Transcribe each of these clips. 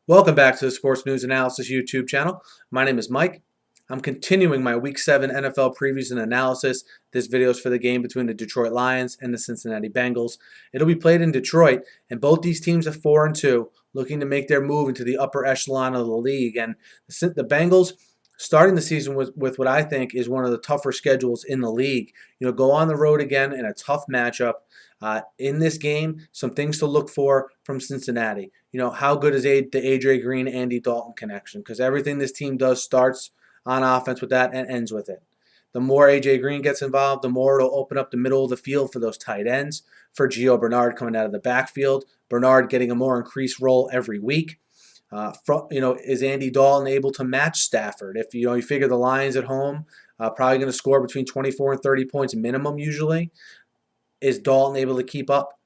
Welcome back to the Sports News Analysis YouTube channel. My name is Mike. I'm continuing my Week 7 NFL previews and analysis. This video is for the game between the Detroit Lions and the Cincinnati Bengals. It'll be played in Detroit, and both these teams are 4-2, looking to make their move into the upper echelon of the league. And the Bengals starting the season with what I think is one of the tougher schedules in the league. Go on the road again in a tough matchup. In this game, some things to look for from Cincinnati. How good is the A.J. Green, Andy Dalton connection? Because everything this team does starts on offense with that and ends with it. The more A.J. Green gets involved, the more it'll open up the middle of the field for those tight ends. For Gio Bernard coming out of the backfield, Bernard getting a more increased role every week. Is Andy Dalton able to match Stafford? If you figure the Lions at home, probably going to score between 24 and 30 points minimum usually. Is Dalton able to keep up,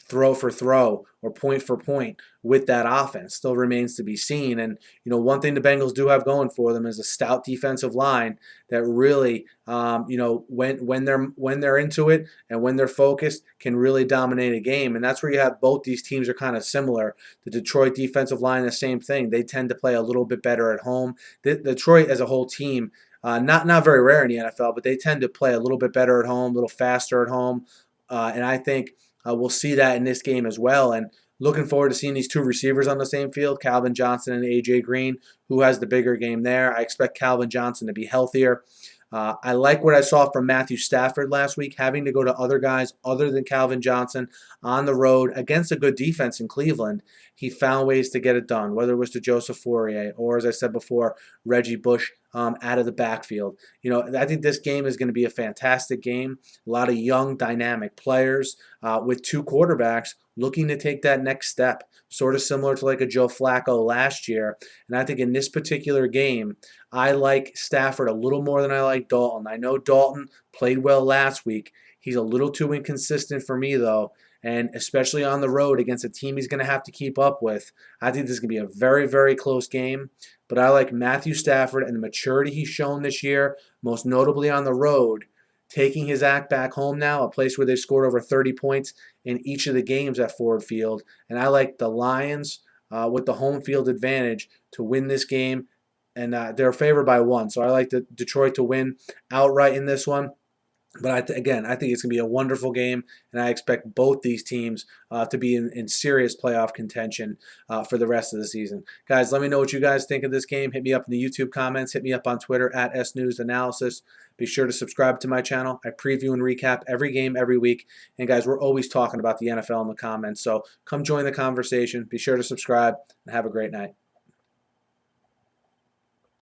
throw for throw or point for point with that offense? Still remains to be seen. And, one thing the Bengals do have going for them is a stout defensive line that really, when they're into it and when they're focused, can really dominate a game. And that's where you have both these teams are kind of similar. The Detroit defensive line, the same thing. They tend to play a little bit better at home. Detroit as a whole team, not very rare in the NFL, but they tend to play a little bit better at home, a little faster at home. And I think we'll see that in this game as well. And looking forward to seeing these two receivers on the same field, Calvin Johnson and A.J. Green. Who has the bigger game there? I expect Calvin Johnson to be healthier. I like what I saw from Matthew Stafford last week, having to go to other guys other than Calvin Johnson on the road against a good defense in Cleveland. He found ways to get it done, whether it was to Joseph Fourier or, as I said before, Reggie Bush out of the backfield. I think this game is going to be a fantastic game. A lot of young, dynamic players with two quarterbacks looking to take that next step, sort of similar to like a Joe Flacco last year. And I think in this particular game, I like Stafford a little more than I like Dalton. I know Dalton played well last week. He's a little too inconsistent for me, though, and especially on the road against a team he's going to have to keep up with. I think this is going to be a very, very close game. But I like Matthew Stafford and the maturity he's shown this year, most notably on the road, taking his act back home now, a place where they've scored over 30 points in each of the games at Ford Field. And I like the Lions with the home field advantage to win this game. And they're favored by 1. So I like Detroit to win outright in this one. But again, I think it's going to be a wonderful game, and I expect both these teams to be in serious playoff contention for the rest of the season. Guys, let me know what you guys think of this game. Hit me up in the YouTube comments. Hit me up on Twitter at SNewsAnalysis. Be sure to subscribe to my channel. I preview and recap every game every week. And guys, we're always talking about the NFL in the comments, so come join the conversation. Be sure to subscribe, and have a great night.